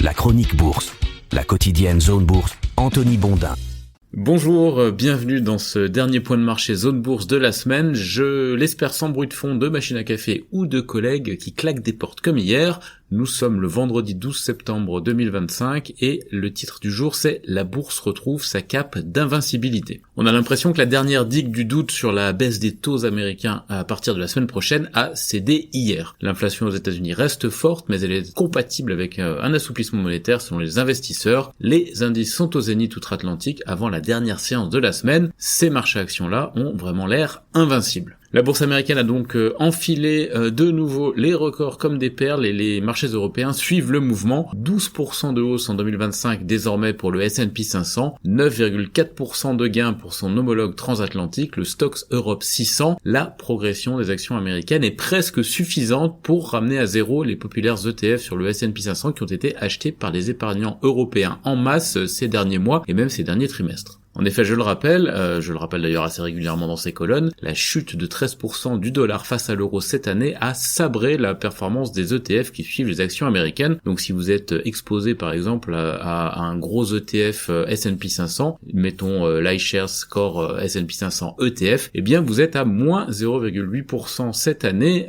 La chronique bourse, la quotidienne Zone Bourse, Anthony Bondin. Bonjour, bienvenue dans ce dernier point de marché Zone Bourse de la semaine. Je l'espère sans bruit de fond de machine à café ou de collègues qui claquent des portes comme hier. Nous sommes le vendredi 12 septembre 2025 et le titre du jour c'est « La bourse retrouve sa cape d'invincibilité ». On a l'impression que la dernière digue du doute sur la baisse des taux américains à partir de la semaine prochaine a cédé hier. L'inflation aux États-Unis reste forte mais elle est compatible avec un assouplissement monétaire selon les investisseurs. Les indices sont au zénith outre-Atlantique avant la dernière séance de la semaine. Ces marchés actions-là ont vraiment l'air invincibles. La bourse américaine a donc enfilé de nouveau les records comme des perles et les marchés européens suivent le mouvement. 12% de hausse en 2025 désormais pour le S&P 500, 9,4% de gain pour son homologue transatlantique, le Stoxx Europe 600. La progression des actions américaines est presque suffisante pour ramener à zéro les populaires ETF sur le S&P 500 qui ont été achetés par les épargnants européens en masse ces derniers mois et même ces derniers trimestres. En effet, je le rappelle d'ailleurs assez régulièrement dans ces colonnes, la chute de 13% du dollar face à l'euro cette année a sabré la performance des ETF qui suivent les actions américaines. Donc si vous êtes exposé par exemple à un gros ETF S&P 500, mettons l'iShares Core S&P 500 ETF, eh bien vous êtes à moins 0,8% cette année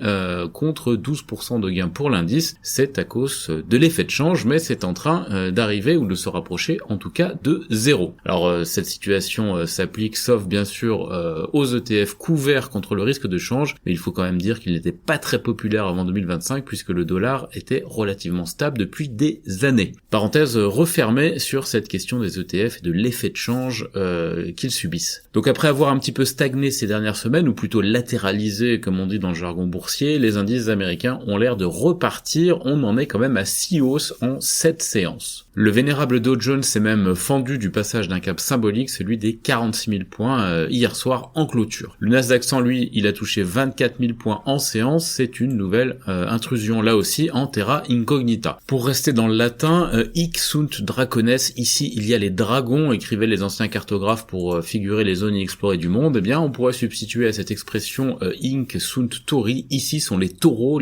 contre 12% de gain pour l'indice. C'est à cause de l'effet de change, mais c'est en train d'arriver ou de se rapprocher en tout cas de zéro. Alors cette situation s'applique sauf bien sûr aux ETF couverts contre le risque de change, mais il faut quand même dire qu'il n'était pas très populaire avant 2025 puisque le dollar était relativement stable depuis des années. Parenthèse refermée sur cette question des ETF et de l'effet de change qu'ils subissent. Donc après avoir un petit peu stagné ces dernières semaines, ou plutôt latéralisé comme on dit dans le jargon boursier, les indices américains ont l'air de repartir, on en est quand même à 6 hausses en 7 séances. Le vénérable Dow Jones s'est même fendu du passage d'un cap symbolique, celui des 46 000 points hier soir en clôture. Le Nasdaq 100, lui, il a touché 24 000 points en séance, c'est une nouvelle intrusion là aussi en terra incognita. Pour rester dans le latin, hic sunt dracones, ici il y a les dragons, écrivaient les anciens cartographes pour figurer les zones inexplorées du monde, eh bien on pourrait substituer à cette expression hinc sunt tauri, ici sont les taureaux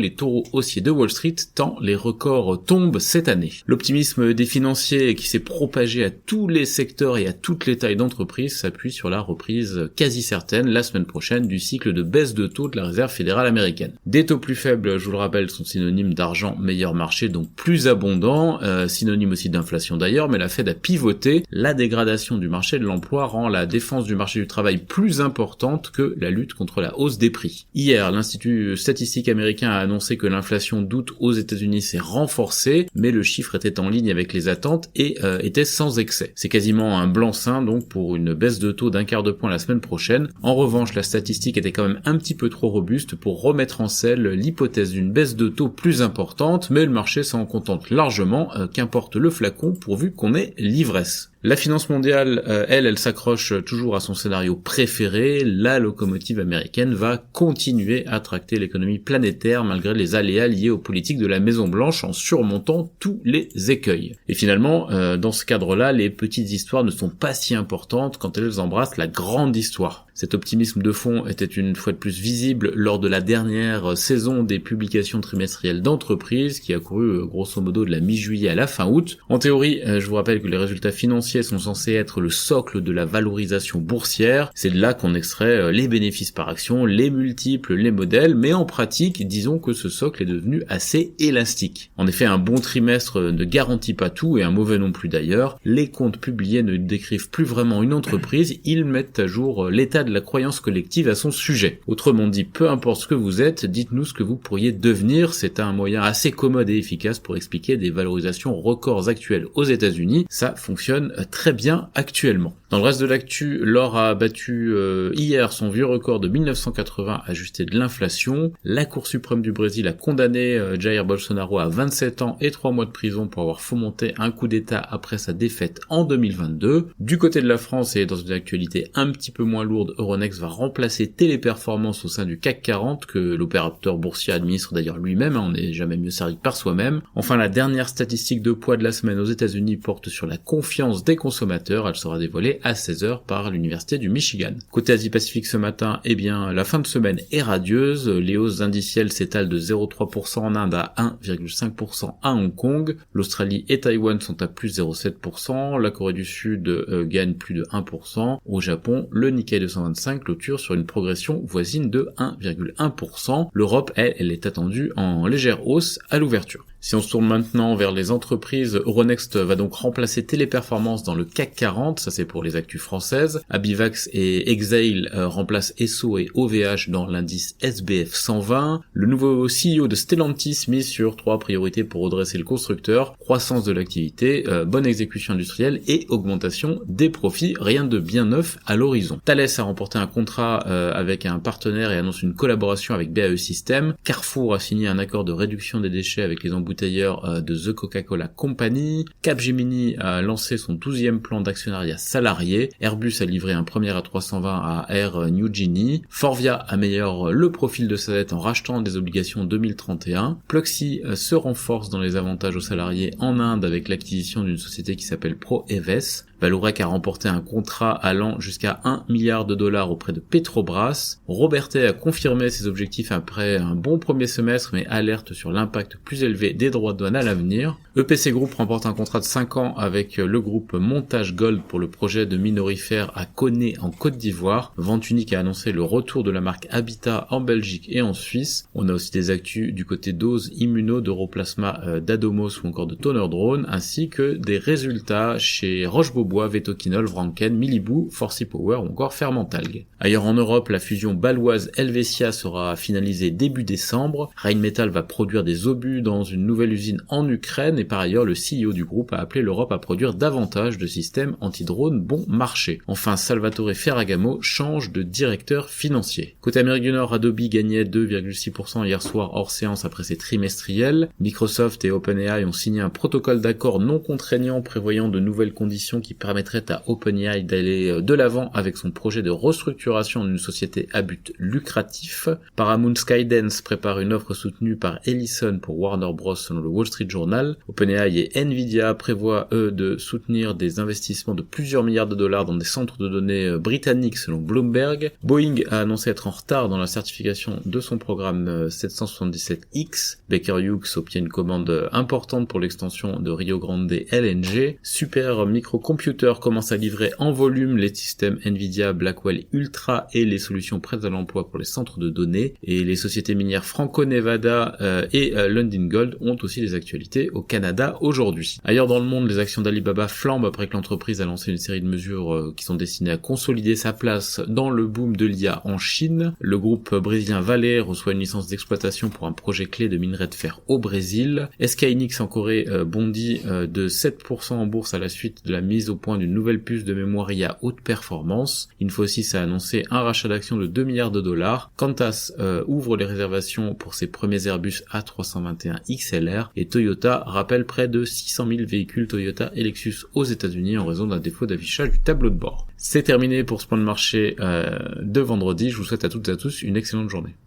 haussiers de Wall Street, tant les records tombent cette année. L'optimisme des financiers qui s'est propagé à tous les secteurs et à toutes les tailles d'entreprise s'appuie sur la reprise quasi certaine la semaine prochaine du cycle de baisse de taux de la Réserve fédérale américaine. Des taux plus faibles, je vous le rappelle, sont synonymes d'argent meilleur marché, donc plus abondant, synonyme aussi d'inflation d'ailleurs, mais la Fed a pivoté. La dégradation du marché de l'emploi rend la défense du marché du travail plus importante que la lutte contre la hausse des prix. Hier, l'Institut statistique américain a annoncé que l'inflation d'août aux États-Unis s'est renforcée, mais le chiffre était en ligne avec les attentes et était sans excès. C'est quasiment un blanc-seing donc pour une baisse de taux d'1/4 de point la semaine prochaine. En revanche, la statistique était quand même un petit peu trop robuste pour remettre en selle l'hypothèse d'une baisse de taux plus importante, mais le marché s'en contente largement, qu'importe le flacon pourvu qu'on ait l'ivresse. La finance mondiale, elle s'accroche toujours à son scénario préféré. La locomotive américaine va continuer à tracter l'économie planétaire malgré les aléas liés aux politiques de la Maison-Blanche en surmontant tous les écueils. Et finalement, dans ce cadre-là, les petites histoires ne sont pas si importantes quand elles embrassent la grande histoire. Cet optimisme de fond était une fois de plus visible lors de la dernière saison des publications trimestrielles d'entreprises qui a couru grosso modo de la mi-juillet à la fin août. En théorie, je vous rappelle que les résultats financiers sont censés être le socle de la valorisation boursière. C'est de là qu'on extrait les bénéfices par action, les multiples, les modèles, mais en pratique, disons que ce socle est devenu assez élastique. En effet, un bon trimestre ne garantit pas tout et un mauvais non plus d'ailleurs. Les comptes publiés ne décrivent plus vraiment une entreprise, ils mettent à jour l'état de la croyance collective à son sujet. Autrement dit, peu importe ce que vous êtes, dites-nous ce que vous pourriez devenir. C'est un moyen assez commode et efficace pour expliquer des valorisations records actuelles aux États-Unis. Ça fonctionne très bien actuellement. Dans le reste de l'actu, l'or a battu hier son vieux record de 1980 ajusté de l'inflation. La Cour suprême du Brésil a condamné Jair Bolsonaro à 27 ans et 3 mois de prison pour avoir fomenté un coup d'État après sa défaite en 2022. Du côté de la France et dans une actualité un petit peu moins lourde, Euronext va remplacer Téléperformance au sein du CAC 40, que l'opérateur boursier administre d'ailleurs lui-même, on n'est jamais mieux servi que par soi-même. Enfin, la dernière statistique de poids de la semaine aux États-Unis porte sur la confiance des consommateurs, elle sera dévoilée à 16h par l'Université du Michigan. Côté Asie-Pacifique ce matin, la fin de semaine est radieuse, les hausses indicielles s'étalent de 0,3% en Inde à 1,5% à Hong Kong, l'Australie et Taïwan sont à plus 0,7%, la Corée du Sud gagne plus de 1%, au Japon, le Nikkei 225 clôture sur une progression voisine de 1,1%, l'Europe, elle est attendue en légère hausse à l'ouverture. Si on se tourne maintenant vers les entreprises, Euronext va donc remplacer Téléperformance dans le CAC 40, ça c'est pour les actus françaises. Abivax et Exail remplacent Esso et OVH dans l'indice SBF 120. Le nouveau CEO de Stellantis mise sur 3 priorités pour redresser le constructeur: croissance de l'activité, bonne exécution industrielle et augmentation des profits. Rien de bien neuf à l'horizon. Thales a remporté un contrat avec un partenaire et annonce une collaboration avec BAE Systems. Carrefour a signé un accord de réduction des déchets avec les embouteilleurs de The Coca-Cola Company. Capgemini a lancé son 12e plan d'actionnariat salarié. Airbus a livré un premier A320 à Air Niugini. Forvia améliore le profil de sa dette en rachetant des obligations 2031. Pluxee se renforce dans les avantages aux salariés en Inde avec l'acquisition d'une société qui s'appelle ProEves. Vallourec a remporté un contrat allant jusqu'à 1 milliard de dollars auprès de Petrobras. Robertet a confirmé ses objectifs après un bon premier semestre, mais alerte sur l'impact plus élevé des droits de douane à l'avenir. EPC Group remporte un contrat de 5 ans avec le groupe Montage Gold pour le projet de minorifère à Koné en Côte d'Ivoire. Vente Unique a annoncé le retour de la marque Habitat en Belgique et en Suisse. On a aussi des actus du côté Dose Immuno, d'Europlasma, d'Adomos ou encore de Toner Drone, ainsi que des résultats chez Roche-Beaubois, Vetoquinol, Vranken, Milibou, Forcy Power ou encore Fermentalg. Ailleurs en Europe, la fusion bâloise Helvetia sera finalisée début décembre. Rheinmetall va produire des obus dans une nouvelle usine en Ukraine et par ailleurs le CEO du groupe a appelé l'Europe à produire davantage de systèmes anti-drones bon marché. Enfin, Salvatore Ferragamo change de directeur financier. Côté Amérique du Nord, Adobe gagnait 2,6% hier soir hors séance après ses trimestriels. Microsoft et OpenAI ont signé un protocole d'accord non contraignant prévoyant de nouvelles conditions qui permettraient à OpenAI d'aller de l'avant avec son projet de restructuration d'une société à but lucratif. Paramount Skydance prépare une offre soutenue par Ellison pour Warner Bros selon le Wall Street Journal. OpenAI et Nvidia prévoient eux de soutenir des investissements de plusieurs milliards de dollars dans des centres de données britanniques selon Bloomberg. Boeing a annoncé être en retard dans la certification de son programme 777X. Baker Hughes obtient une commande importante pour l'extension de Rio Grande LNG. Super Microcomputer commence à livrer en volume les systèmes Nvidia Blackwell Ultra et les solutions prêtes à l'emploi pour les centres de données. Et les sociétés minières Franco-Nevada et Lundin Gold ont aussi des actualités au Canada aujourd'hui. Ailleurs dans le monde, les actions d'Alibaba flambent après que l'entreprise a lancé une série de mesures qui sont destinées à consolider sa place dans le boom de l'IA en Chine. Le groupe brésilien Vale reçoit une licence d'exploitation pour un projet clé de minerai de fer au Brésil. SK Hynix en Corée bondit de 7% en bourse à la suite de la mise au point d'une nouvelle puce de mémoire IA haute performance. Infosys a annoncé un rachat d'actions de 2 milliards de dollars. Qantas ouvre les réservations pour ses premiers Airbus A321 XLR et Toyota rappelle près de 600 000 véhicules Toyota et Lexus aux États-Unis en raison d'un défaut d'affichage du tableau de bord. C'est terminé pour ce point de marché de vendredi. Je vous souhaite à toutes et à tous une excellente journée.